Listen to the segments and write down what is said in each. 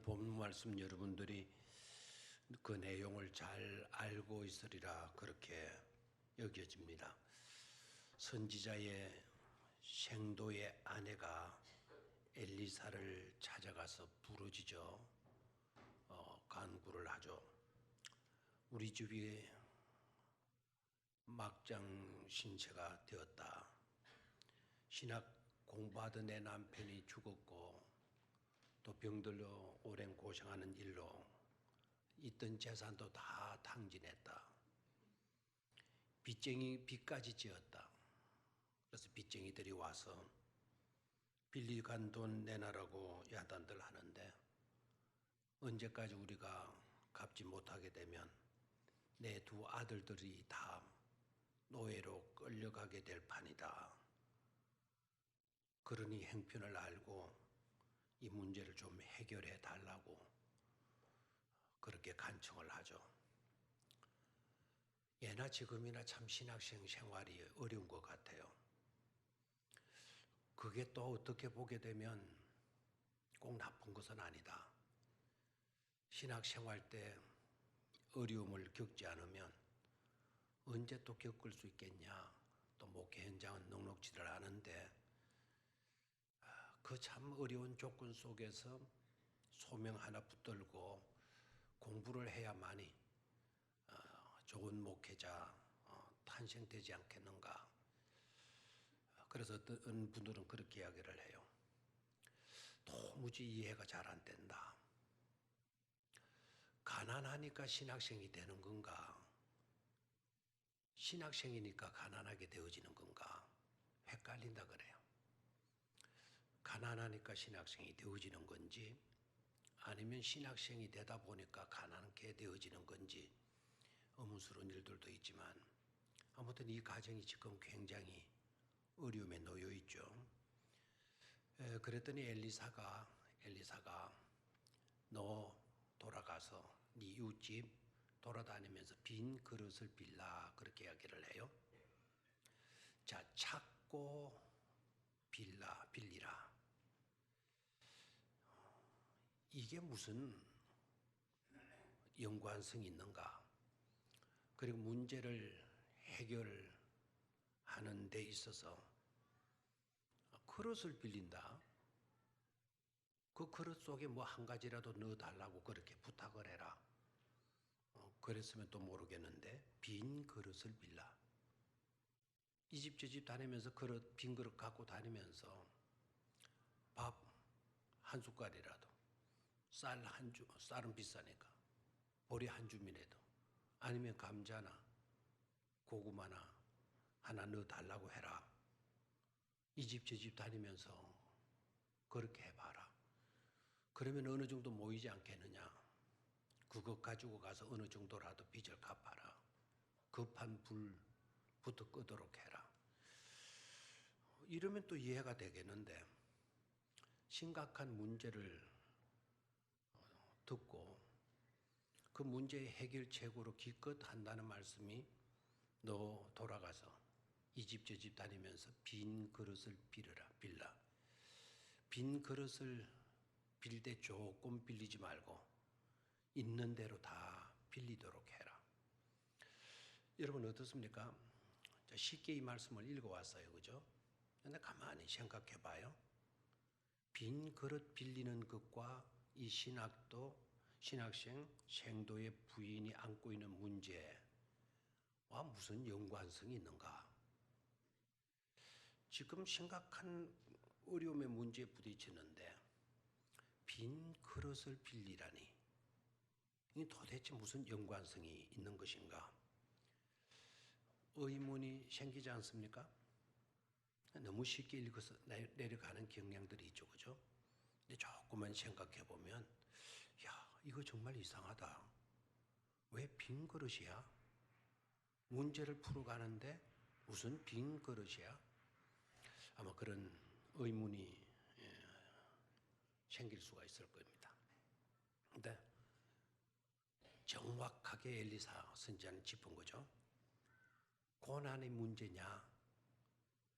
오늘 본문 말씀 여러분들이 그 내용을 잘 알고 있으리라 그렇게 여겨집니다. 선지자의 생도의 아내가 엘리사를 찾아가서 부르짖어 간구를 하죠. 우리 집이 막장 신세가 되었다. 신학 공부하던 내 남편이 죽었고 또 병들로 오랜 고생하는 일로 있던 재산도 다 탕진했다. 빚까지 지었다. 그래서 빚쟁이들이 와서 빌리간 돈 내놔라고 야단들 하는데 언제까지 우리가 갚지 못하게 되면 내 두 아들들이 다 노예로 끌려가게 될 판이다. 그러니 형편을 알고 이 문제를 좀 해결해 달라고 그렇게 간청을 하죠. 예나 지금이나 참 신학생 생활이 어려운 것 같아요. 그게 또 어떻게 보게 되면 꼭 나쁜 것은 아니다. 신학 생활 때 어려움을 겪지 않으면 언제 또 겪을 수 있겠냐. 또 목회 현장은 넉넉지를 않은데 그 참 어려운 조건 속에서 소명 하나 붙들고 공부를 해야만이 좋은 목회자 탄생되지 않겠는가. 그래서 어떤 분들은 그렇게 이야기를 해요. 도무지 이해가 잘 안 된다. 가난하니까 신학생이 되는 건가? 신학생이니까 가난하게 되어지는 건가? 헷갈린다 그래요. 가난하니까 신학생이 되어지는 건지 아니면 신학생이 되다 보니까 가난하게 되어지는 건지 의문스러운 일들도 있지만 아무튼 이 가정이 지금 굉장히 어려움에 놓여 있죠. 그랬더니 엘리사가 너 돌아가서 네 이웃집 돌아다니면서 빈 그릇을 빌라 그렇게 이야기를 해요. 자, 찾고 빌리라. 이게 무슨 연관성이 있는가? 그리고 문제를 해결하는 데 있어서 그릇을 빌린다. 그 그릇 속에 뭐 한 가지라도 넣어달라고 그렇게 부탁을 해라. 그랬으면 또 모르겠는데 빈 그릇을 빌라. 이 집 저 집 다니면서 빈 그릇 갖고 다니면서 밥 한 숟갈이라도 쌀은 비싸니까 보리 한 줌이라도 아니면 감자나 고구마나 하나 넣어달라고 해라. 이 집 저 집 다니면서 그렇게 해봐라. 그러면 어느 정도 모이지 않겠느냐. 그것 가지고 가서 어느 정도라도 빚을 갚아라. 급한 불부터 끄도록 해라. 이러면 또 이해가 되겠는데 심각한 문제를 듣고 그 문제의 해결책으로 기껏 한다는 말씀이 너 돌아가서 이 집 저 집 다니면서 빈 그릇을 빌라. 빈 그릇을 빌 때 조금 빌리지 말고 있는 대로 다 빌리도록 해라. 여러분 어떻습니까? 쉽게 이 말씀을 읽어왔어요. 그죠? 근데 가만히 생각해 봐요. 빈 그릇 빌리는 것과 이 신학생 생도의 부인이 안고 있는 문제와 무슨 연관성이 있는가? 지금 심각한 어려움의 문제에 부딪히는데 빈 그릇을 빌리라니 이게 도대체 무슨 연관성이 있는 것인가? 의문이 생기지 않습니까? 너무 쉽게 읽어서 내려가는 경향들이 있죠. 그죠? 근데 조금만 생각해 보면 야, 이거 정말 이상하다. 왜 빈 그릇이야? 문제를 풀어가는데 무슨 빈 그릇이야? 아마 그런 의문이 생길 수가 있을 겁니다. 근데 정확하게 엘리사 선지자는 짚은 거죠. 고난의 문제냐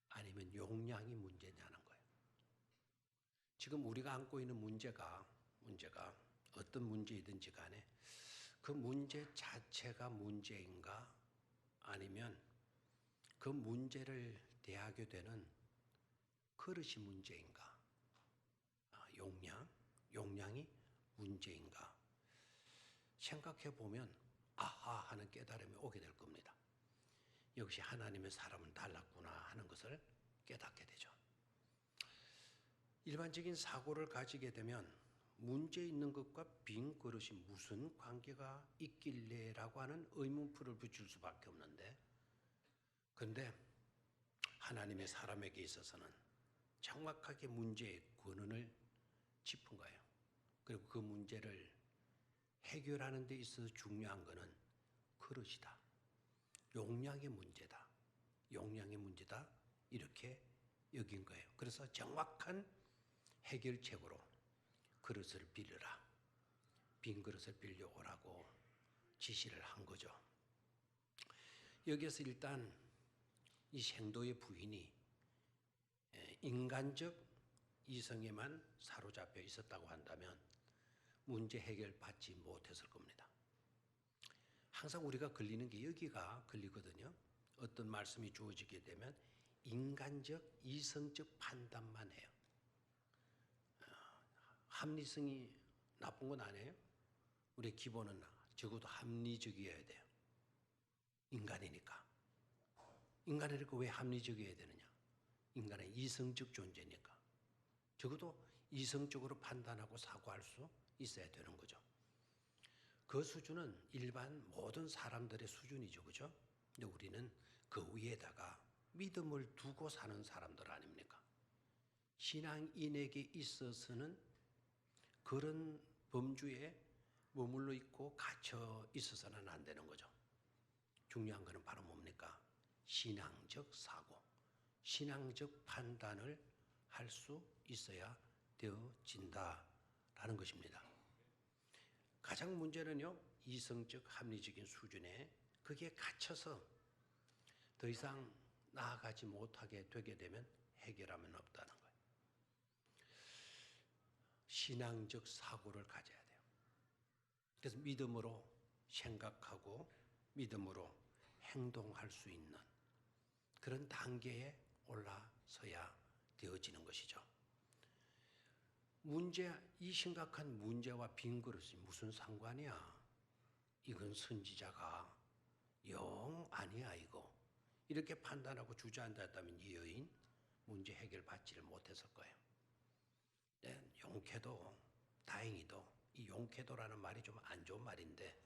아니면 용량이 문제냐는 거예요. 지금 우리가 안고 있는 문제가 어떤 문제이든지 간에 그 문제 자체가 문제인가 아니면 그 문제를 대하게 되는 그릇이 문제인가, 용량이 문제인가 생각해 보면 아하 하는 깨달음이 오게 될 겁니다. 역시 하나님의 사람은 달랐구나 하는 것을 깨닫게 되죠. 일반적인 사고를 가지게 되면 문제 있는 것과 빈 그릇이 무슨 관계가 있길래라고 하는 의문표를 붙일 수밖에 없는데, 그런데 하나님의 사람에게 있어서는 정확하게 문제의 근원을 짚은 거예요. 그리고 그 문제를 해결하는 데 있어서 중요한 것은 그릇이다. 용량의 문제다. 용량의 문제다. 이렇게 여긴 거예요. 그래서 정확한 해결책으로 그릇을 빌려라. 빈 그릇을 빌려오라고 지시를 한 거죠. 여기에서 일단 이 생도의 부인이 인간적 이성에만 사로잡혀 있었다고 한다면 문제 해결받지 못했을 겁니다. 항상 우리가 걸리는 게 여기가 걸리거든요. 어떤 말씀이 주어지게 되면 인간적 이성적 판단만 해요. 합리성이 나쁜 건 아니에요. 우리의 기본은 적어도 합리적이어야 돼요. 인간이니까. 인간이니까 왜 합리적이어야 되느냐? 인간은 이성적 존재니까. 적어도 이성적으로 판단하고 사고할 수 있어야 되는 거죠. 그 수준은 일반 모든 사람들의 수준이죠. 그죠? 근데 우리는 그 위에다가 믿음을 두고 사는 사람들 아닙니까? 신앙인에게 있어서는 그런 범주에 머물러 있고 갇혀 있어서는 안 되는 거죠. 중요한 것은 바로 뭡니까? 신앙적 사고, 신앙적 판단을 할 수 있어야 되어진다라는 것입니다. 가장 문제는요, 이성적 합리적인 수준에 그게 갇혀서 더 이상 나아가지 못하게 되게 되면 해결하면 없다는 거예요. 신앙적 사고를 가져야 돼요. 그래서 믿음으로 생각하고 믿음으로 행동할 수 있는 그런 단계에 올라서야 되어지는 것이죠. 이 심각한 문제와 빈 그릇이 무슨 상관이야? 이건 선지자가 영 아니야 이거. 이렇게 판단하고 주저앉았다면 이 여인 문제 해결받지를 못했을 거예요. 용케도 다행히도 이 용케도라는 말이 좀 안 좋은 말인데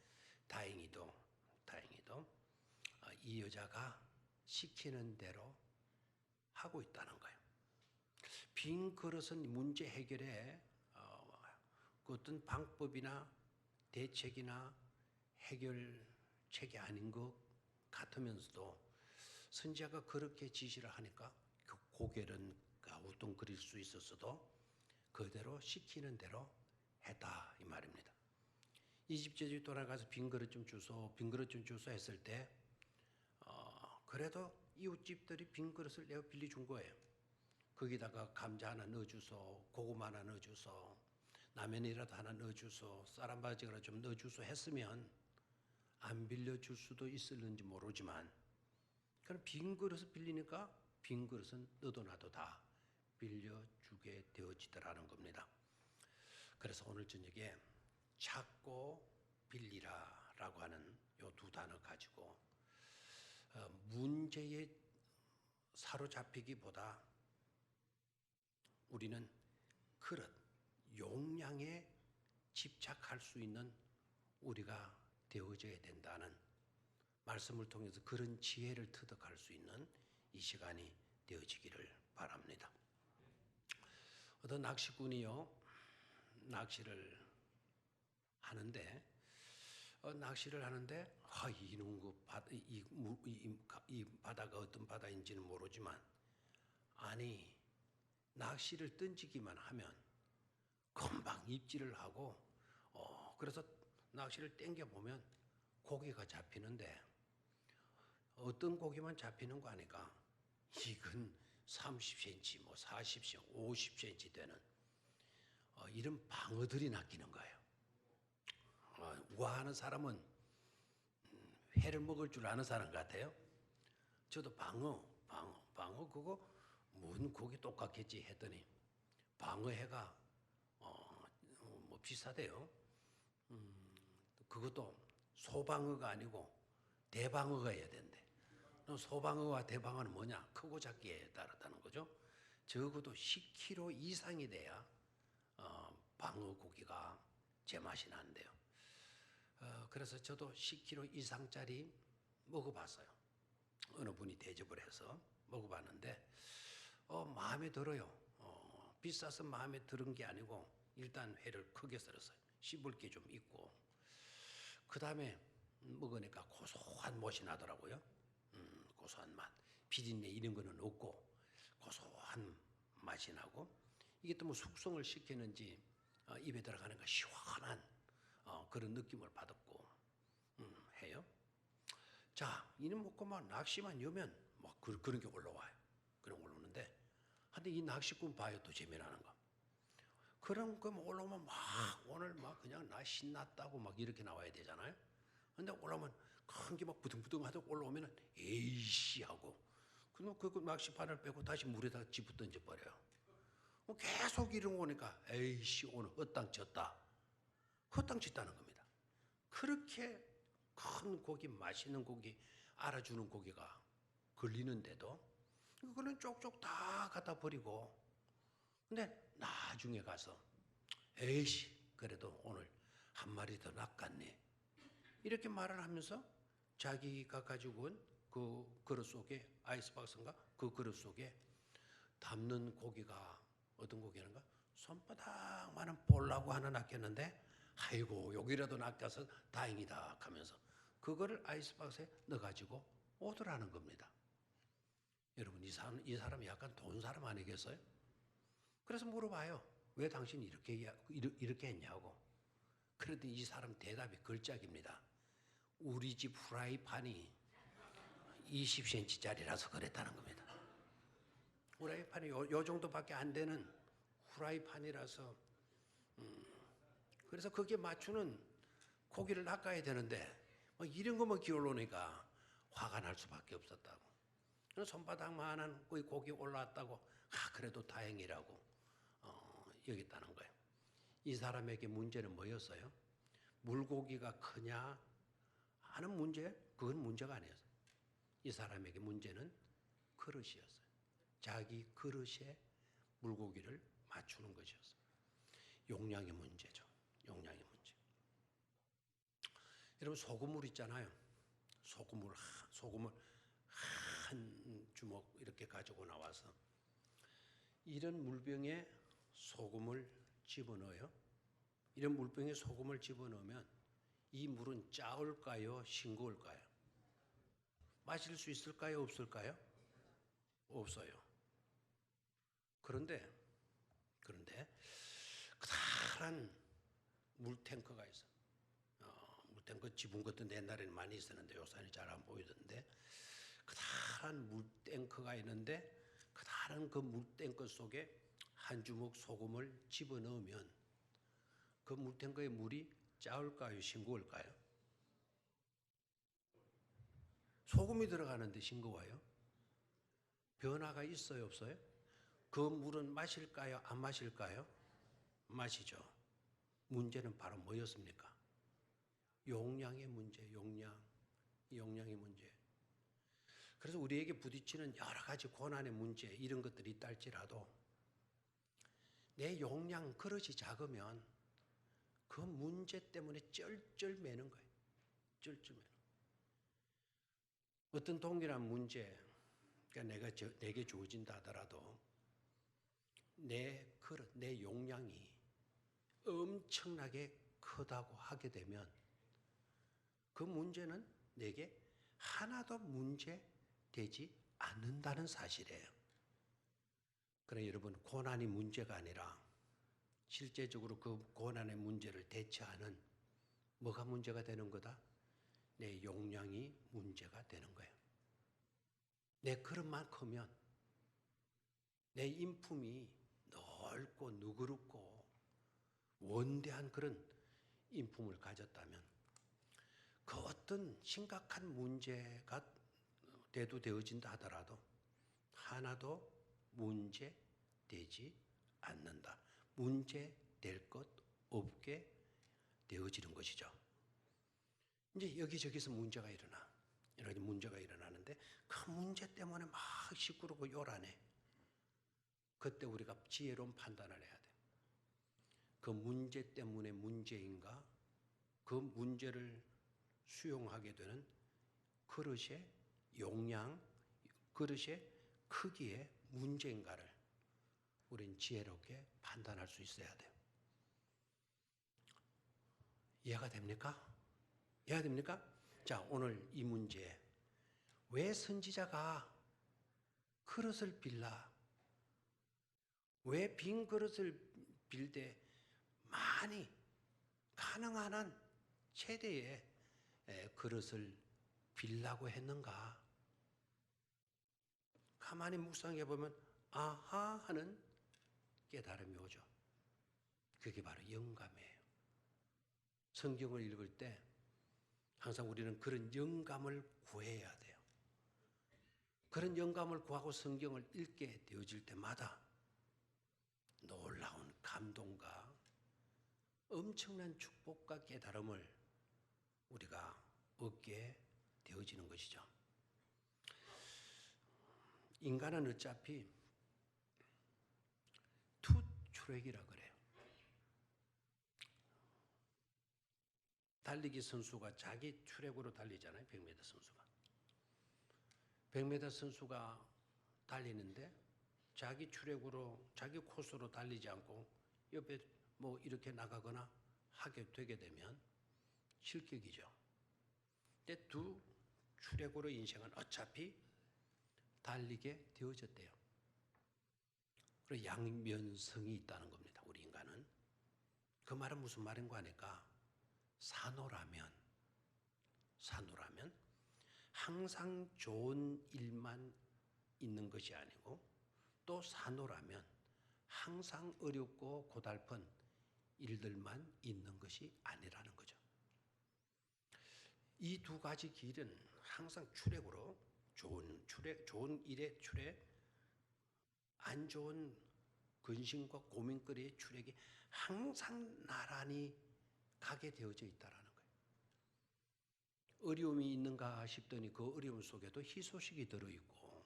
다행히도 이 여자가 시키는 대로 하고 있다는 거예요. 빈 그릇은 문제 해결에 그 어떤 방법이나 대책이나 해결책이 아닌 것 같으면서도 선지자가 그렇게 지시를 하니까 고개는 우뚱거릴 수 있었어도 그대로 시키는 대로 했다 이 말입니다. 이집트에 돌아가서 빈 그릇 좀 주소 했을 때 그래도 이웃집들이 빈 그릇을 내가 빌려준 거예요. 거기다가 감자 하나 넣어주소, 고구마 하나 넣어주소, 라면이라도 하나 넣어주소, 쌀 바지라도 좀 넣어주소 했으면 안 빌려줄 수도 있을는지 모르지만 그럼 빈 그릇을 빌리니까 빈 그릇은 너도 나도 다 빌려주게 되어지더라는 겁니다. 그래서 오늘 저녁에 찾고 빌리라 라고 하는 이 두 단어 가지고 문제에 사로잡히기보다 우리는 그릇, 용량에 집착할 수 있는 우리가 되어져야 된다는 말씀을 통해서 그런 지혜를 터득할 수 있는 이 시간이 되어지기를 바랍니다. 어떤 낚시꾼이요, 낚시를 하는데 이 바다가 어떤 바다인지는 모르지만 아니 낚시를 던지기만 하면 금방 입질을 하고 그래서 낚시를 당겨보면 고기가 잡히는데 어떤 고기만 잡히는 거 아니까 이건 30cm, 40cm, 50cm 되는 이런 방어들이 낚이는 거예요. 우아하는 사람은 회를 먹을 줄 아는 사람 같아요. 저도 방어 그거 뭔 고기 똑같겠지 했더니 방어회가 뭐 비싸대요. 그것도 소방어가 아니고 대방어가 해야 된대. 소방어와 대방어는 뭐냐? 크고 작기에 따르다는 거죠. 적어도 10kg 이상이 돼야 방어 고기가 제맛이 난대요. 그래서 저도 10kg 이상짜리 먹어봤어요. 어느 분이 대접을 해서 먹어봤는데 마음에 들어요. 비싸서 마음에 들은 게 아니고 일단 회를 크게 썰었어요. 씹을 게 좀 있고 그 다음에 먹으니까 고소한 맛이 나더라고요. 고소한 맛. 비린내 이런 거는 없고 고소한 맛이 나고 이게 또 뭐 숙성을 시키는지 입에 들어가는 거 시원한 그런 느낌을 받았고 해요. 자, 이는 먹고 막 낚시만 여면 뭐 그런 게 올라와요. 그런 올라오는데 근데 이 낚시꾼 봐요. 또 재미나는 거. 그럼 그 올라오면 막 오늘 막 그냥 나 신났다고 막 이렇게 나와야 되잖아요. 근데 올라오면 큰 게 막 부둥부둥하다 올라오면은 에이씨 하고 그럼 그 낚시판을 빼고 다시 물에다 집어 던져 버려요. 계속 이런 거니까 에이씨 오늘 헛땅 쳤다. 헛땅 쳤다는 겁니다. 그렇게 큰 고기, 맛있는 고기, 알아주는 고기가 걸리는데도 그거는 쪽쪽 다 갖다 버리고 근데 나중에 가서 에이씨 그래도 오늘 한 마리 더 낚았네 이렇게 말을 하면서 자기가 가지고 온 그 그릇 속에 아이스박스인가 그 그릇 속에 담는 고기가 어떤 고기인가 손바닥만한 볼라고 하나 낚였는데 아이고 여기라도 낚여서 다행이다 하면서 그거를 아이스박스에 넣어가지고 오더라는 겁니다. 여러분 이 사람이 약간 돈 사람 아니겠어요? 그래서 물어봐요. 왜 당신이 이렇게 했냐고. 그랬더니 이 사람 대답이 걸작입니다. 우리 집 후라이팬이 20cm짜리라서 그랬다는 겁니다. 후라이팬이 요 정도밖에 안 되는 후라이팬이라서 그래서 거기에 맞추는 고기를 낚아야 되는데 이런 것만 기울어오니까 화가 날 수밖에 없었다고. 손바닥만한 고기 올라왔다고 그래도 다행이라고 여겼다는 거예요. 이 사람에게 문제는 뭐였어요? 물고기가 크냐 하는 문제? 그건 문제가 아니었어요. 이 사람에게 문제는 그릇이었어요. 자기 그릇에 물고기를 맞추는 것이었어요. 용량의 문제죠. 용량의 문제. 여러분 소금물 있잖아요. 소금을 한 주먹 이렇게 가지고 나와서 이런 물병에 소금을 집어넣어요. 이런 물병에 소금을 집어넣으면 이 물은 짜올까요? 싱거울까요? 마실 수 있을까요? 없을까요? 없어요. 그런데 커다란 물탱크가 있어요. 물탱크 지붕 같은 데 옛날에는 많이 있었는데 요새는 잘 안 보이던데 커다란 물탱크가 있는데 커다란 그 물탱크 속에 한 주먹 소금을 집어넣으면 그 물탱크의 물이 짜올까요? 싱거울까요? 소금이 들어가는데 싱거워요? 변화가 있어요? 없어요? 그 물은 마실까요? 안 마실까요? 마시죠. 문제는 바로 뭐였습니까? 용량의 문제, 용량의 문제. 그래서 우리에게 부딪히는 여러 가지 고난의 문제 이런 것들이 있다 할지라도 내 용량 그릇이 작으면 그 문제 때문에 쩔쩔매는 거예요. 쩔쩔매는 거예요. 어떤 동일한 문제, 그러니까 내게 주어진다 하더라도 내 그릇, 내 용량이 엄청나게 크다고 하게 되면 그 문제는 내게 하나도 문제 되지 않는다는 사실이에요. 그러나 여러분 고난이 문제가 아니라 실제적으로 그 고난의 문제를 대처하는 뭐가 문제가 되는 거다? 내 용량이 문제가 되는 거예요. 내 그릇만 크면 내 인품이 넓고 누그럽고 원대한 그런 인품을 가졌다면 그 어떤 심각한 문제가 대두되어진다 하더라도 하나도 문제되지 않는다. 문제될 것 없게 되어지는 것이죠. 이제 여기저기서 문제가 이런 문제가 일어나는데 그 문제 때문에 막 시끄럽고 요란해. 그때 우리가 지혜로운 판단을 해야 돼. 그 문제 때문에 문제인가? 그 문제를 수용하게 되는 그릇의 용량, 그릇의 크기의 문제인가를 우린 지혜롭게 판단할 수 있어야 돼요. 이해가 됩니까? 이해가 됩니까? 자, 오늘 이 문제. 왜 선지자가 그릇을 빌라? 왜 빈 그릇을 빌되 많이 가능한 한 최대의 그릇을 빌라고 했는가? 가만히 묵상해 보면 아하 하는 깨달음이 오죠. 그게 바로 영감이에요. 성경을 읽을 때 항상 우리는 그런 영감을 구해야 돼요. 그런 영감을 구하고 성경을 읽게 되어질 때마다 놀라운 감동과 엄청난 축복과 깨달음을 우리가 얻게 되어지는 것이죠. 인간은 어차피 투트랙이라 그래요. 달리기 선수가 자기 트랙으로 달리잖아요. 100m 선수가. 100m 선수가 달리는데 자기 트랙으로 자기 코스로 달리지 않고 옆에 뭐 이렇게 나가거나 하게 되게 되면 실격이죠. 근데 두 트랙으로 인생은 어차피 달리게 되어졌대요. 그리고 양면성이 있다는 겁니다. 우리 인간은. 그 말은 무슨 말인가 하니까 산호라면 항상 좋은 일만 있는 것이 아니고 또 산호라면 항상 어렵고 고달픈 일들만 있는 것이 아니라는 거죠. 이 두 가지 길은 항상 출애구로 좋은 일의 출애, 안 좋은 근심과 고민거리의 출애기 항상 나란히 가게 되어져 있다라는 거예요. 어려움이 있는가 싶더니 그 어려움 속에도 희소식이 들어있고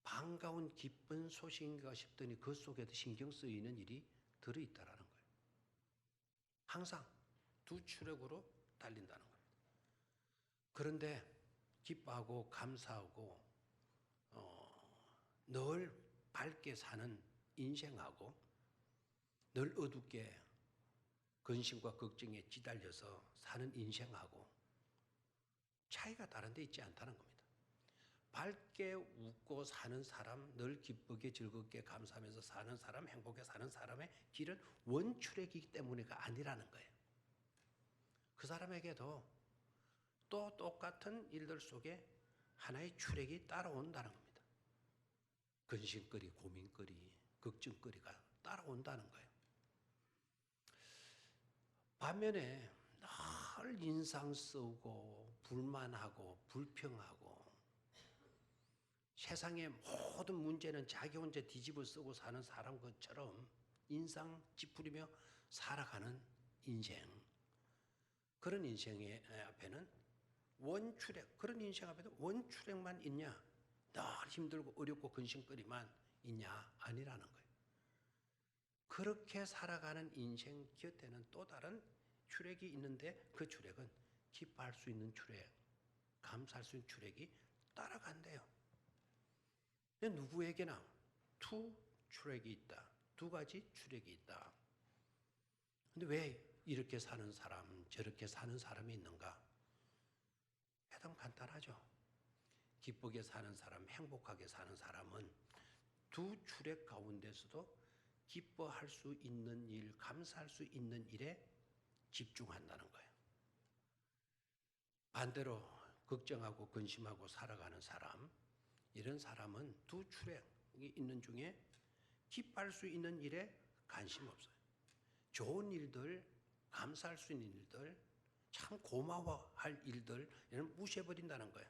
반가운 기쁜 소식인가 싶더니 그 속에도 신경 쓰이는 일이 들어있다라는 거예요. 항상 두 출애구로 달린다는 거예요. 그런데 기뻐하고 감사하고 늘 밝게 사는 인생하고 늘 어둡게 근심과 걱정에 찌달려서 사는 인생하고 차이가 다른 데 있지 않다는 겁니다. 밝게 웃고 사는 사람, 늘 기쁘게 즐겁게 감사하면서 사는 사람, 행복하게 사는 사람의 길은 원출애기이기 때문에가 아니라는 거예요. 그 사람에게도 또 똑같은 일들 속에 하나의 출애기 따라온다는 겁니다. 근심거리, 고민거리, 걱정거리가 따라온다는 거예요. 반면에 늘 인상 쓰고 불만하고 불평하고 세상의 모든 문제는 자기 혼자 뒤집어 쓰고 사는 사람 것처럼 인상 찌푸리며 살아가는 인생, 그런 인생의 앞에는 원출애, 그런 인생 앞에도 원출애만 있냐? 늘 힘들고 어렵고 근심거리만 있냐? 아니라는 거예요. 그렇게 살아가는 인생 곁에는 또 다른 출애기 있는데 그 출애는 기뻐할 수 있는 출애, 감사할 수 있는 출애기 따라간대요. 누구에게나 두 출애기 있다. 두 가지 출애기 있다. 근데 왜 이렇게 사는 사람, 저렇게 사는 사람이 있는가? 대답 간단하죠. 기쁘게 사는 사람, 행복하게 사는 사람은 두 출애 가운데서도 기뻐할 수 있는 일, 감사할 수 있는 일에 집중한다는 거예요. 반대로 걱정하고 근심하고 살아가는 사람, 이런 사람은 두 출애이 있는 중에 기뻐할 수 있는 일에 관심 없어요. 좋은 일들, 감사할 수 있는 일들, 참 고마워할 일들 이런 무시해버린다는 거예요.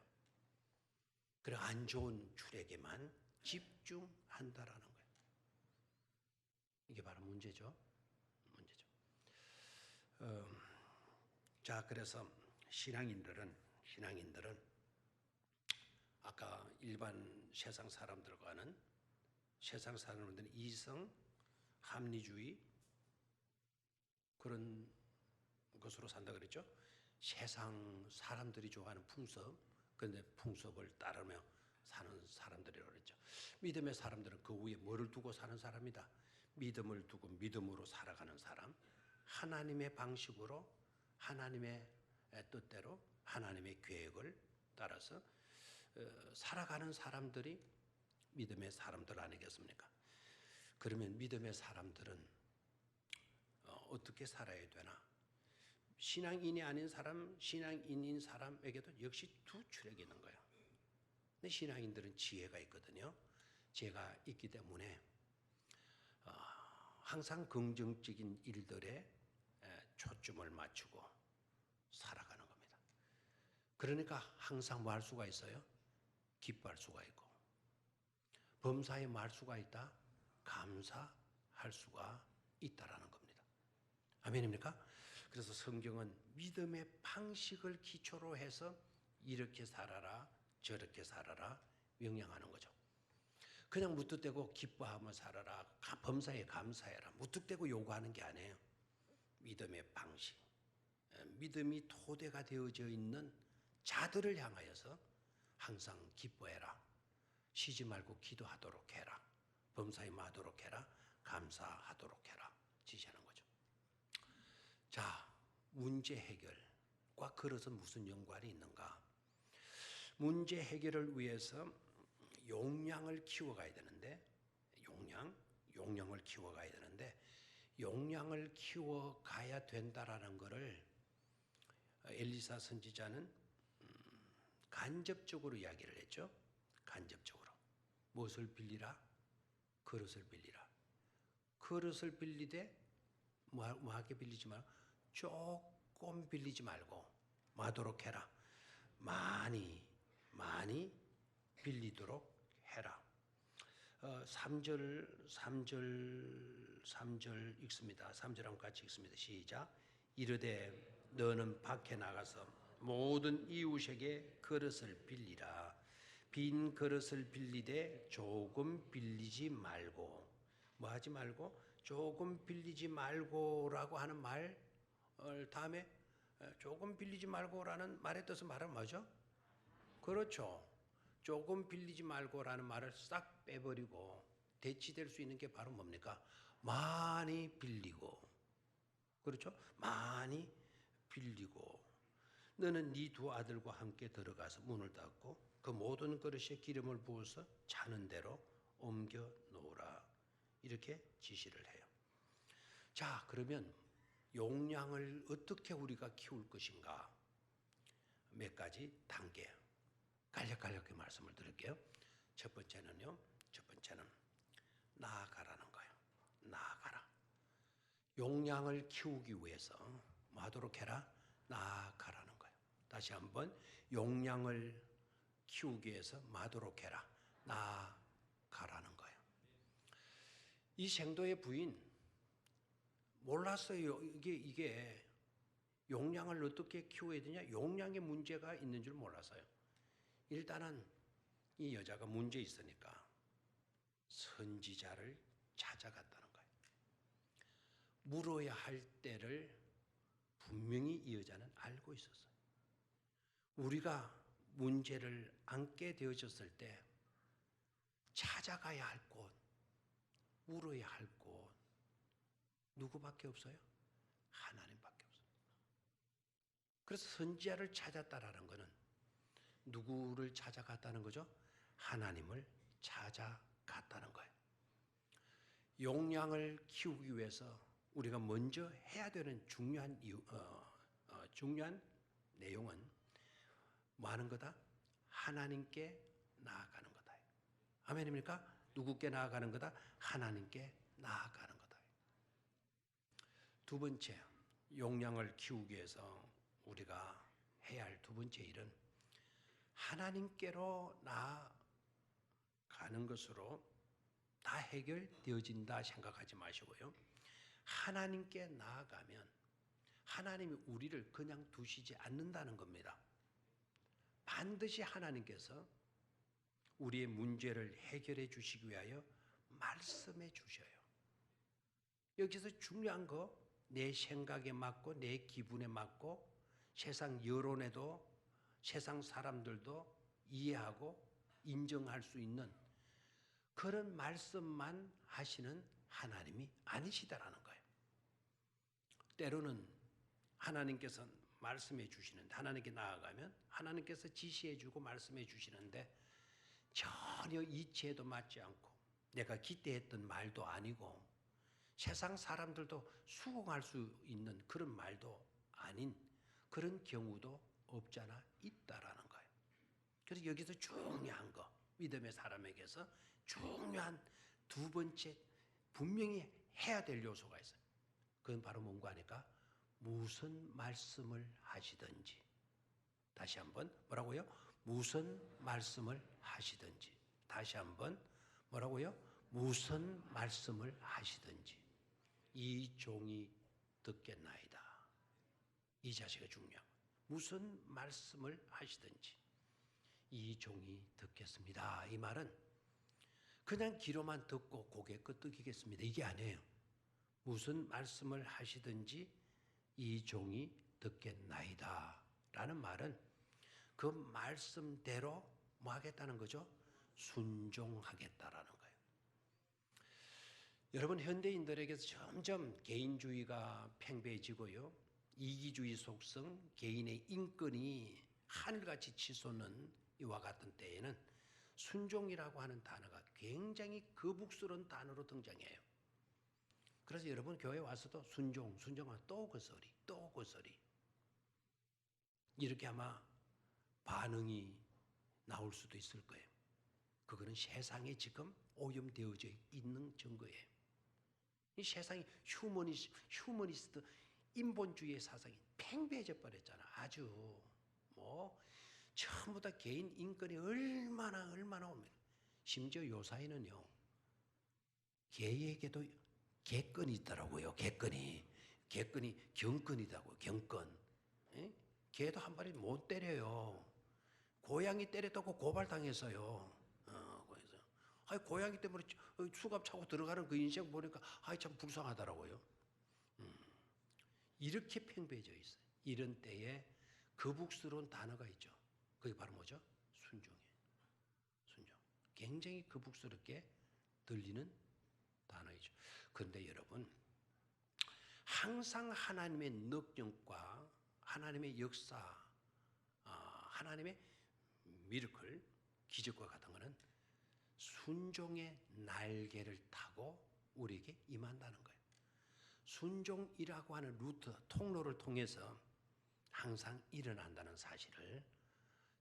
그래 안 좋은 줄에게만 집중한다라는 거예요. 이게 바로 문제죠. 자, 그래서 신앙인들은 아까 일반 세상 사람들과는 세상 사람들은 이성, 합리주의 그런 것으로 산다 그랬죠. 세상 사람들이 좋아하는 풍습, 그런데 풍습을 따르며 사는 사람들이라고 그랬죠. 믿음의 사람들은 그 위에 뭐를 두고 사는 사람이다. 믿음을 두고 믿음으로 살아가는 사람, 하나님의 방식으로 하나님의 뜻대로 하나님의 계획을 따라서 살아가는 사람들이 믿음의 사람들 아니겠습니까? 그러면 믿음의 사람들은 어떻게 살아야 되나? 신앙인이 아닌 사람, 신앙인인 사람에게도 역시 두 출력이 있는 거예요. 근데 신앙인들은 지혜가 있거든요. 지혜가 있기 때문에 항상 긍정적인 일들에 초점을 맞추고 살아가는 겁니다. 그러니까 항상 뭐 할 수가 있어요? 기뻐할 수가 있고, 범사에 뭐 할 수가 있다? 감사할 수가 있다라는 겁니다. 아멘입니까? 그래서 성경은 믿음의 방식을 기초로 해서 이렇게 살아라, 저렇게 살아라 명령하는 거죠. 그냥 무턱대고 기뻐하며 살아라, 범사에 감사해라, 무턱대고 요구하는 게 아니에요. 믿음의 방식, 믿음이 토대가 되어져 있는 자들을 향하여서 항상 기뻐해라, 쉬지 말고 기도하도록 해라, 범사에 마도록 해라, 감사하도록 해라 지시하는 거죠. 자, 문제 해결과 그것은 무슨 연관이 있는가? 문제 해결을 위해서 용량을 키워가야 되는데, 용량을 키워가야 되는데, 용량을 키워가야 된다라는 것을 엘리사 선지자는 간접적으로 이야기를 했죠. 간접적으로. 무엇을 빌리라? 그릇을 빌리라. 그릇을 빌리되 뭐하게 빌리지 말고 조금 빌리지 말고 마도록 해라. 많이 빌리도록 해라. 3절 읽습니다. 3절 한번 같이 읽습니다. 시작. 이르되 너는 밖에 나가서 모든 이웃에게 그릇을 빌리라. 빈 그릇을 빌리되 조금 빌리지 말고, 뭐 하지 말고? 조금 빌리지 말고라고 하는 말 다음에 조금 빌리지 말고라는 말의 뜻은 말은 뭐죠? 그렇죠. 조금 빌리지 말고라는 말을 싹 빼버리고 대치될 수 있는 게 바로 뭡니까? 많이 빌리고, 그렇죠? 많이 빌리고, 너는 네 두 아들과 함께 들어가서 문을 닫고 그 모든 그릇에 기름을 부어서 자는 대로 옮겨 놓으라. 이렇게 지시를 해요. 자, 그러면 용량을 어떻게 우리가 키울 것인가? 몇 가지 단계 간략하게 말씀을 드릴게요. 첫 번째는 나아가라는 거예요. 나아가라. 용량을 키우기 위해서 뭐 하도록 해라? 나아가라는 거예요. 다시 한번, 용량을 키우기 위해서 뭐 하도록 해라? 나아가라는 거예요. 이 생도의 부인 몰랐어요. 이게 용량을 어떻게 키워야 되냐? 용량에 문제가 있는 줄 몰랐어요. 일단은 이 여자가 문제 있으니까 선지자를 찾아갔다는 거예요. 물어야 할 때를 분명히 이 여자는 알고 있었어요. 우리가 문제를 안게 되어졌을 때 찾아가야 할 곳, 물어야 할 곳 누구밖에 없어요? 하나님밖에 없어요. 그래서 선지자를 찾았다라는 것은 누구를 찾아갔다는 거죠? 하나님을 찾아갔다는 거예요. 용량을 키우기 위해서 우리가 먼저 해야 되는 중요한 내용은 뭐 하는 거다? 하나님께 나아가는 거다. 아멘입니까? 누구께 나아가는 거다? 하나님께 나아가는 거다. 두 번째, 용량을 키우기 위해서 우리가 해야 할 두 번째 일은 하나님께로 나아가는 것으로 다 해결되어진다 생각하지 마시고요. 하나님께 나아가면 하나님이 우리를 그냥 두시지 않는다는 겁니다. 반드시 하나님께서 우리의 문제를 해결해 주시기 위하여 말씀해 주셔요. 여기서 중요한 거, 내 생각에 맞고 내 기분에 맞고 세상 여론에도 세상 사람들도 이해하고 인정할 수 있는 그런 말씀만 하시는 하나님이 아니시다라는 거예요. 때로는 하나님께서 말씀해 주시는데, 하나님께 나아가면 하나님께서 지시해 주고 말씀해 주시는데 전혀 이치에도 맞지 않고 내가 기대했던 말도 아니고 세상 사람들도 수긍할 수 있는 그런 말도 아닌 그런 경우도 없잖아 있다라는 거예요. 그래서 여기서 중요한 거, 믿음의 사람에게서 중요한 두 번째 분명히 해야 될 요소가 있어요. 그건 바로 뭔가 하니까 무슨 말씀을 하시든지. 다시 한번 뭐라고요? 무슨 말씀을 하시든지. 다시 한번 뭐라고요? 무슨 말씀을 하시든지 이 종이 듣겠나이다. 이 자세가 중요해요. 무슨 말씀을 하시든지 이 종이 듣겠습니다. 이 말은 그냥 귀로만 듣고 고개 끄덕이겠습니다. 이게 아니에요. 무슨 말씀을 하시든지 이 종이 듣겠나이다 라는 말은 그 말씀대로 뭐 하겠다는 거죠? 순종하겠다라는 거예요. 여러분, 현대인들에게서 점점 개인주의가 팽배해지고요, 이기주의 속성, 개인의 인권이 하늘같이 치솟는 이와 같은 때에는 순종이라고 하는 단어가 굉장히 거북스러운 단어로 등장해요. 그래서 여러분 교회 와서도 순종하면 또 그 소리, 또 그 소리. 이렇게 아마 반응이 나올 수도 있을 거예요. 그거는 세상에 지금 오염되어져 있는 증거예요. 이 세상이 휴머니스트 인본주의의 사상이 팽배해져 버렸잖아. 아주 전부 다 개인 인권이 얼마나 옵니다. 심지어 요사이는요, 개에게도 개권이 있더라고요. 개권이 경권이라고. 경권. 개도 한 마리 못 때려요. 고양이 때렸다고 고발당했어요. 그래서 고양이 때문에 수갑 차고 들어가는 그 인생 보니까 참 불쌍하더라고요. 이렇게 팽배해져 있어요. 이런 때에 거북스러운 단어가 있죠. 그게 바로 뭐죠? 순종이에요. 순종. 굉장히 거북스럽게 들리는 단어이죠. 그런데 여러분, 항상 하나님의 능력과 하나님의 역사, 하나님의 미러클, 기적과 같은 것은 순종의 날개를 타고 우리에게 임한다는 거예요. 순종이라고 하는 루트, 통로를 통해서 항상 일어난다는 사실을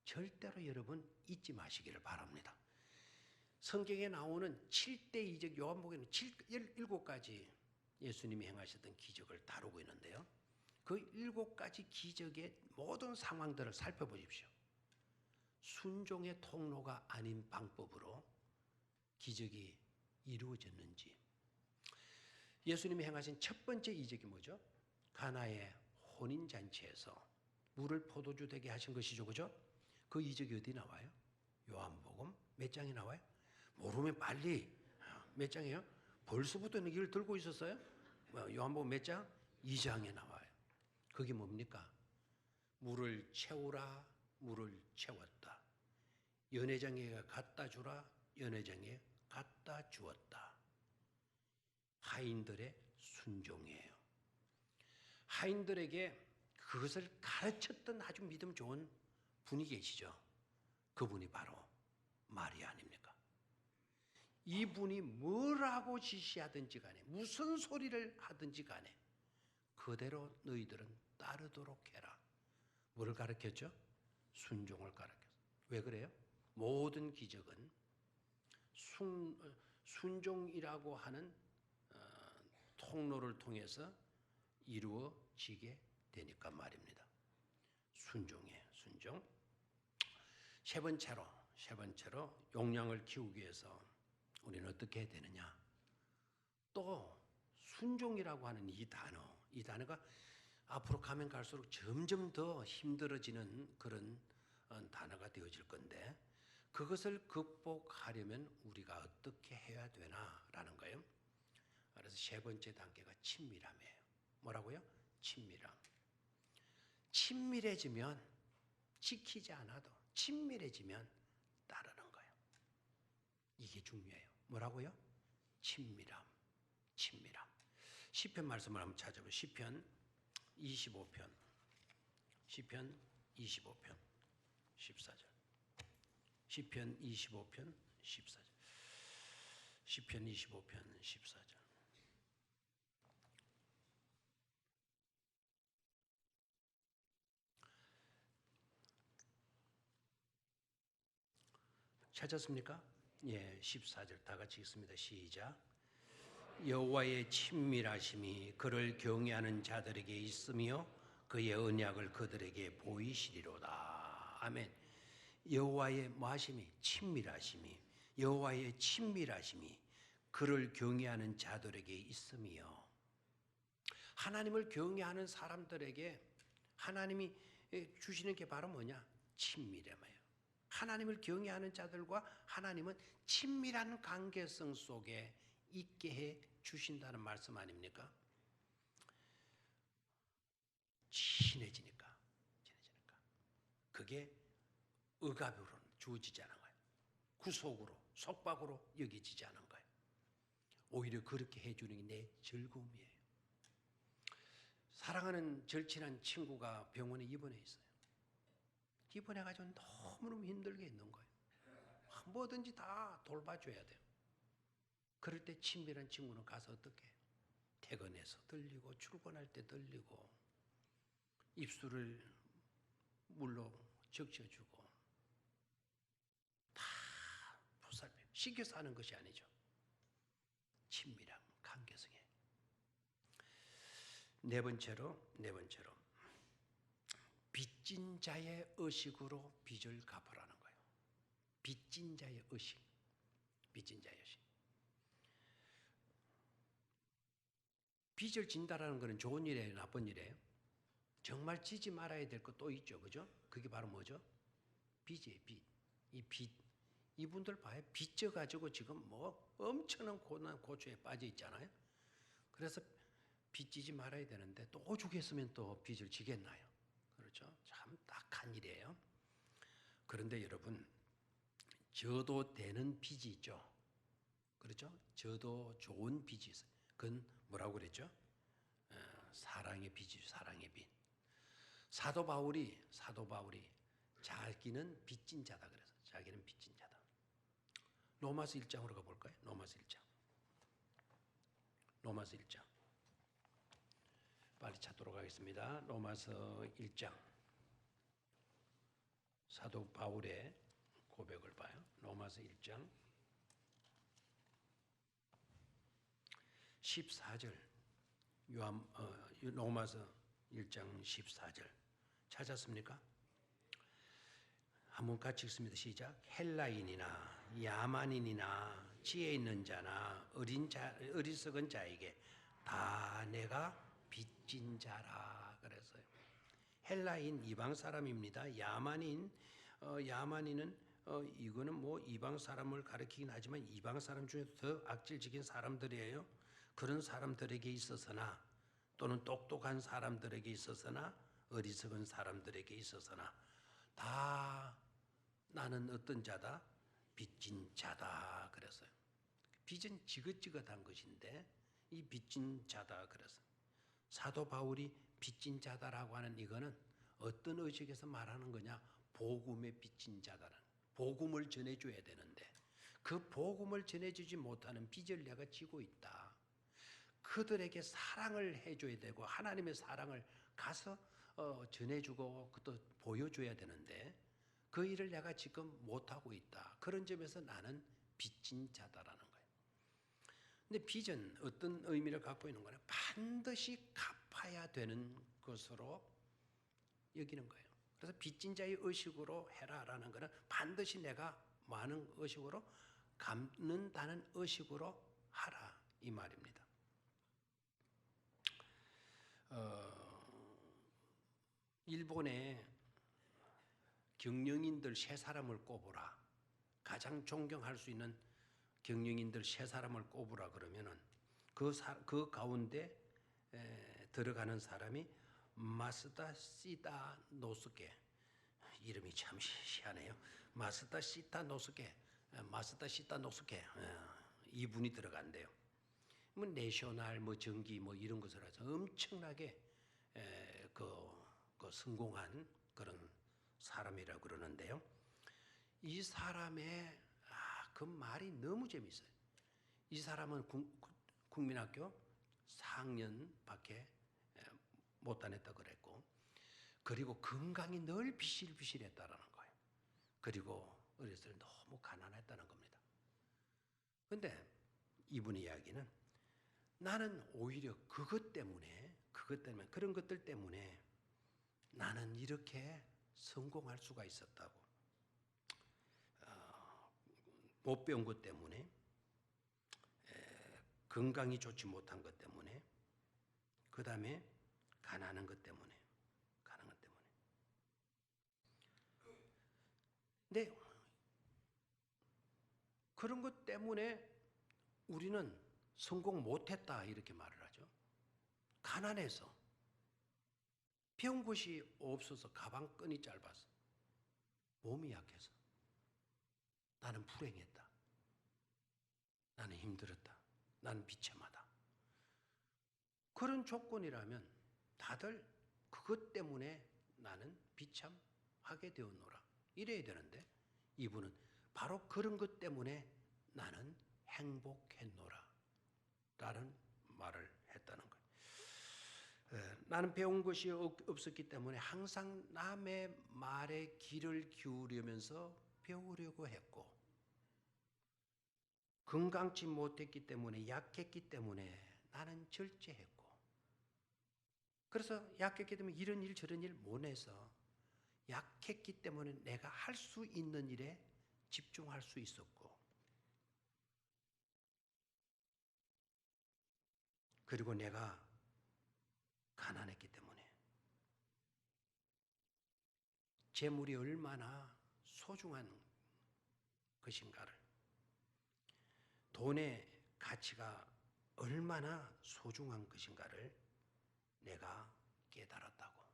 절대로 여러분 잊지 마시기를 바랍니다. 성경에 나오는 7대 이적, 요한복음에는 7가지 예수님이 행하셨던 기적을 다루고 있는데요, 그 7가지 기적의 모든 상황들을 살펴보십시오. 순종의 통로가 아닌 방법으로 기적이 이루어졌는지. 예수님이 행하신 첫 번째 이적이 뭐죠? 가나의 혼인잔치에서 물을 포도주 되게 하신 것이죠. 그죠? 그 이적이 어디 나와요? 요한복음 몇 장에 나와요? 모르면 빨리. 몇 장이에요? 벌써부터 이걸 들고 있었어요? 요한복음 몇 장? 2장에 나와요. 그게 뭡니까? 물을 채우라, 물을 채웠다. 연회장에 갖다 주라, 연회장에 갖다 주었다. 하인들의 순종이에요. 하인들에게 그것을 가르쳤던 아주 믿음 좋은 분이 계시죠. 그분이 바로 마리아 아닙니까? 이분이 뭐라고 지시하든지 간에, 무슨 소리를 하든지 간에 그대로 너희들은 따르도록 해라. 뭐를 가르쳤죠? 순종을 가르쳤어요. 왜 그래요? 모든 기적은 순종이라고 하는 통로를 통해서 이루어지게 되니까 말입니다. 순종이에요. 순종. 세 번째로 용량을 키우기 위해서 우리는 어떻게 해야 되느냐? 또 순종이라고 하는 이 단어가 앞으로 가면 갈수록 점점 더 힘들어지는 그런 단어가 되어질 건데, 그것을 극복하려면 우리가 어떻게 해야 되나라는 거예요. 그래서 세 번째 단계가 친밀함이에요. 뭐라고요? 친밀함. 친밀해지면 지키지 않아도 친밀해지면 따르는 거예요. 이게 중요해요. 뭐라고요? 친밀함. 시편 말씀을 한번 찾아보세요. 시편 25편 14절. 시편 25편 14절. 시편 25편 14절. 찾았습니까? 예, 14절 다 같이 읽습니다. 시작. 여호와의 친밀하심이 그를 경외하는 자들에게 있으며 그의 언약을 그들에게 보이시리로다. 아멘. 여호와의 친밀하심이 여호와의 친밀하심이 그를 경외하는 자들에게 있으며, 하나님을 경외하는 사람들에게 하나님이 주시는 게 바로 뭐냐? 친밀함이에요. 하나님을 경외하는 자들과 하나님은 친밀한 관계성 속에 있게 해 주신다는 말씀 아닙니까? 친해지니까. 그게 억압으로는 주어지지 않은 거예요. 구속으로, 속박으로 여기지지 않은 거예요. 오히려 그렇게 해주는 게 내 즐거움이에요. 사랑하는 절친한 친구가 병원에 입원해 있어요. 입원해가지고 너무너무 힘들게 있는 거예요. 뭐든지 다 돌봐줘야 돼요. 그럴 때 친밀한 친구는 가서 어떻게 해요? 퇴근해서 들리고 출근할 때 들리고 입술을 물로 적셔주고 다 보살펴. 시켜서 하는 것이 아니죠. 친밀함, 관계성에. 네 번째로 빚진 자의 의식으로 빚을 갚으라는 거예요. 빚진 자의 의식. 빚을 진다라는 것은 좋은 일이에요, 나쁜 일이에요? 정말 지지 말아야 될 것 또 있죠, 그죠? 그게 바로 뭐죠? 빚이에요, 빚. 이 빚. 이분들 봐요. 빚져가지고 지금 뭐 엄청난 고초에 빠져 있잖아요. 그래서 빚지지 말아야 되는데 또 주겠으면 또 빚을 지겠나요? 그렇죠? 참 딱한 일이에요. 그런데 여러분, 져도 되는 빚이 있죠. 그렇죠? 저도 좋은 빚이 있어요. 그건 뭐라고 그랬죠? 사랑의 빚이죠. 사랑의 빚. 사도 바울이 자기는 빚진 자다 그래서 자기는 빚진 자다. 로마서 1장으로 가볼까요? 로마서 1장. 빨리 찾도록 하겠습니다. 로마서 1장. 사도 바울의 고백을 봐요. 로마서 1장 14절. 로마서 1장 14절. 찾았습니까? 한번 같이 읽습니다. 시작. 헬라인이나 야만인이나 지혜 있는 자나 어리석은 자에게 다 내가 빚진 자라 그랬어요. 헬라인 이방 사람입니다. 야만인은 이거는 뭐 이방 사람을 가리키긴 하지만 이방 사람 중에 더 악질적인 사람들이에요. 그런 사람들에게 있어서나 또는 똑똑한 사람들에게 있어서나 어리석은 사람들에게 있어서나 다 나는 어떤 자다? 빚진 자다 그랬어요. 빚은 지긋지긋한 것인데 이 빚진 자다 그랬어요. 사도 바울이 빚진 자다라고 하는 이거는 어떤 의식에서 말하는 거냐? 복음의 빚진 자다라는, 복음을 전해줘야 되는데 그 복음을 전해주지 못하는 빚을 내가 지고 있다. 그들에게 사랑을 해줘야 되고 하나님의 사랑을 가서 전해주고 또 보여줘야 되는데 그 일을 내가 지금 못하고 있다. 그런 점에서 나는 빚진 자다라는 거예요. 근데 빚은 어떤 의미를 갖고 있는 거냐? 반드시 갚아야 되는 것으로 여기는 거예요. 그래서 빚진 자의 의식으로 해라라는 것은 반드시 내가 많은 의식으로 갚는다는 의식으로 하라 이 말입니다. 일본의 경영인들 세 사람을 꼽으라. 가장 존경할 수 있는 경영인들 세 사람을 꼽으라 그러면은 그 가운데 들어가는 사람이 마스다 시다 노스케, 이름이 참 희한해요. 마스다 시다 노스케 이분이 들어간대요. 뭐 내셔널 뭐 전기 뭐 이런 것을 해서 엄청나게 그 성공한 그런 사람이라고 그러는데요. 이 사람의 그 말이 너무 재밌어요. 이 사람은 국민학교 4학년밖에 못 다녔다 그랬고, 그리고 건강이 늘 비실비실했다라는 거예요. 그리고 어렸을 때 너무 가난했다는 겁니다. 그런데 이분의 이야기는 나는 오히려 그것 때문에 그런 것들 때문에 나는 이렇게 성공할 수가 있었다고. 못 배운 것 때문에, 건강이 좋지 못한 것 때문에, 그 다음에 가난한 것 때문에. 근데 그런 것 때문에 우리는 성공 못했다 이렇게 말을 하죠. 가난해서, 배운 것이 없어서, 가방끈이 짧아서, 몸이 약해서, 나는 불행했다, 나는 힘들었다, 나는 비참하다. 그런 조건이라면 다들 그것 때문에 나는 비참하게 되었노라 이래야 되는데, 이분은 바로 그런 것 때문에 나는 행복했노라 라는 말을 했다는 거예요. 나는 배운 것이 없었기 때문에 항상 남의 말에 귀를 기울이면서 배우려고 했고, 건강치 못했기 때문에, 약했기 때문에 나는 절제했고, 그래서 약했기 때문에 이런 일 저런 일 못 해서, 약했기 때문에 내가 할 수 있는 일에 집중할 수 있었고, 그리고 내가 가난했기 때문에 재물이 얼마나 소중한 것인가를, 돈의 가치가 얼마나 소중한 것인가를 내가 깨달았다고.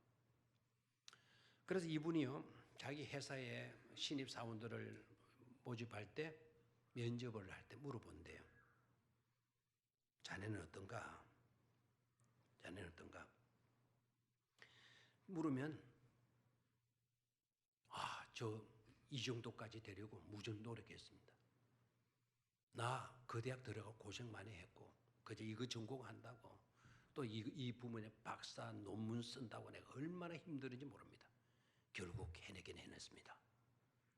그래서 이분이요, 자기 회사에 신입사원들을 모집할 때, 면접을 할 때 물어본대요. 자네는 어떤가? 물으면, 저 이 정도까지 되려고 무척 노력했습니다. 나 그 대학 들어가고 고생 많이 했고, 그저 이거 전공한다고, 또 이 부문에 박사 논문 쓴다고 내가 얼마나 힘들은지 모릅니다. 결국 해내긴 해냈습니다.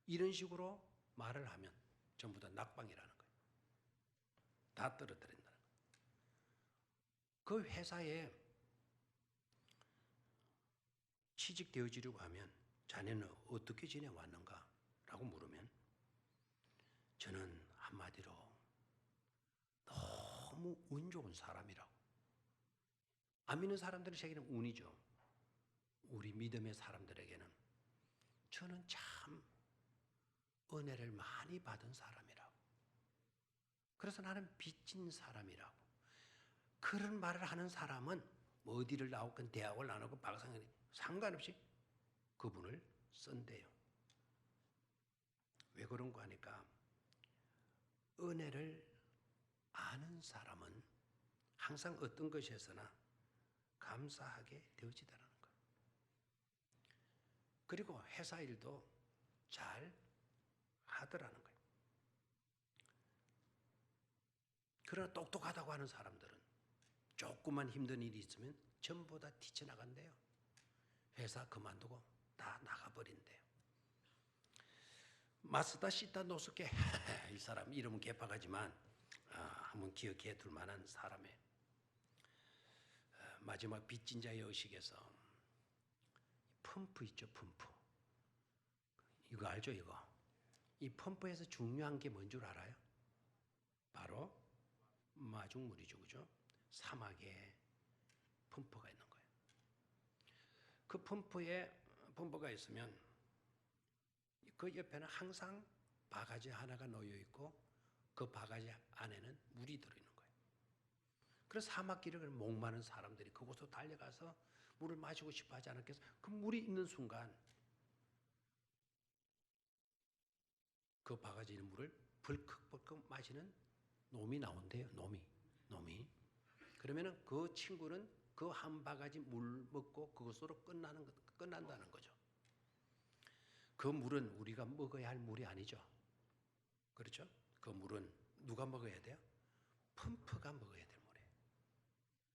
이런 식으로 말을 하면 전부 다 낙방이라는 거예요. 다 떨어뜨린다는 거예요. 그 회사에 취직되어지려고 하면 자네는 어떻게 지내왔는가? 라고 물으면 저는 한마디로 너무 운 좋은 사람이라고. 안 믿는 사람들에게는 운이죠. 우리 믿음의 사람들에게는 저는 참 은혜를 많이 받은 사람이라고. 그래서 나는 빚진 사람이라고. 그런 말을 하는 사람은 뭐 어디를 나오건 대학을 나오건 박사학위 상관없이 그분을 쓴대요. 왜 그런가 하니까, 은혜를 아는 사람은 항상 어떤 것에서나 감사하게 되어지더라는 거예요. 그리고 회사 일도 잘 하더라는 거예요. 그러나 똑똑하다고 하는 사람들은 조금만 힘든 일이 있으면 전부 다 뛰쳐나간대요. 회사 그만두고 다 나가버린대요. 마스다 시타 노스케 이 사람 이름은 개박하지만 한번 기억해 둘 만한 사람이에요. 마지막 빚진 자의 의식에서 펌프 있죠, 펌프. 이거 알죠, 이거? 이 펌프에서 중요한 게 뭔 줄 알아요? 바로 마중물이죠, 그죠? 사막에 펌프가 있는 거예요. 그 펌프가 있으면 그 옆에는 항상 바가지 하나가 놓여 있고 그 바가지 안에는 물이 들어있는 거예요. 그래서 사막길을 목마른 사람들이 그곳으로 달려가서 물을 마시고 싶어 하지 않았겠어요? 그 물이 있는 순간 그 바가지 있는 물을 벌컥벌컥 마시는 놈이 나온대요. 놈이. 그러면은 그 친구는 그 한 바가지 물 먹고 그것으로 끝난다는 거죠. 그 물은 우리가 먹어야 할 물이 아니죠. 그렇죠? 그 물은 누가 먹어야 돼요? 펌프가 먹어야 될 물이에요.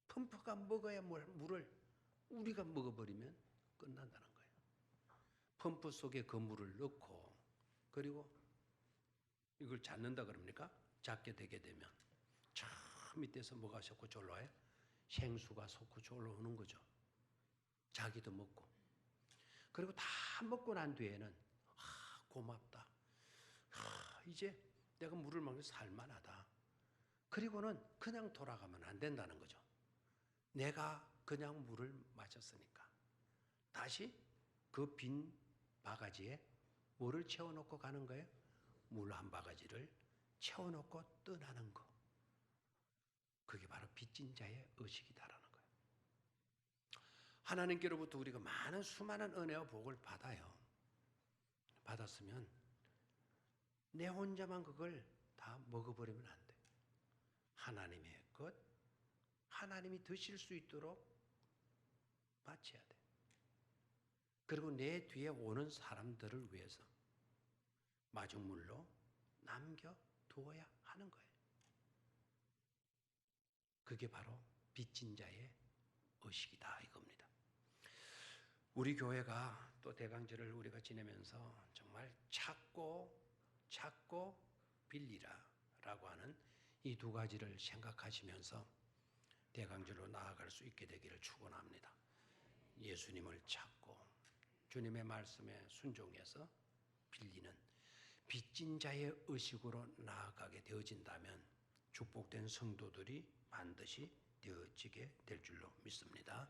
펌프가 먹어야 물을 우리가 먹어버리면 끝난다는 거예요. 펌프 속에 그 물을 넣고 그리고 이걸 잡는다 그럽니까? 잡게 되게 되면 저 밑에서 뭐가 솟구쳐 올라와요? 생수가 솟구쳐 올라오는 거죠. 자기도 먹고. 그리고 다 먹고 난 뒤에는 고맙다. 이제 내가 물을 먹는 살만하다. 그리고는 그냥 돌아가면 안 된다는 거죠. 내가 그냥 물을 마셨으니까 다시 그 빈 바가지에 물을 채워놓고 가는 거예요. 물 한 바가지를 채워놓고 떠나는 거. 그게 바로 빚진 자의 의식이다라는 거예요. 하나님께로부터 우리가 많은 수많은 은혜와 복을 받아요. 받았으면 내 혼자만 그걸 다 먹어버리면 안 돼. 하나님의 것, 하나님이 드실 수 있도록 바쳐야 돼. 그리고 내 뒤에 오는 사람들을 위해서 마중물로 남겨두어야 하는 거예요. 그게 바로 빚진 자의 의식이다 이겁니다. 우리 교회가 또 대강절을 우리가 지내면서 정말 찾고 빌리라라고 하는 이 두 가지를 생각하시면서 대강절로 나아갈 수 있게 되기를 축원합니다. 예수님을 찾고 주님의 말씀에 순종해서 빌리는 빚진 자의 의식으로 나아가게 되어진다면 축복된 성도들이 반드시 되어지게 될 줄로 믿습니다.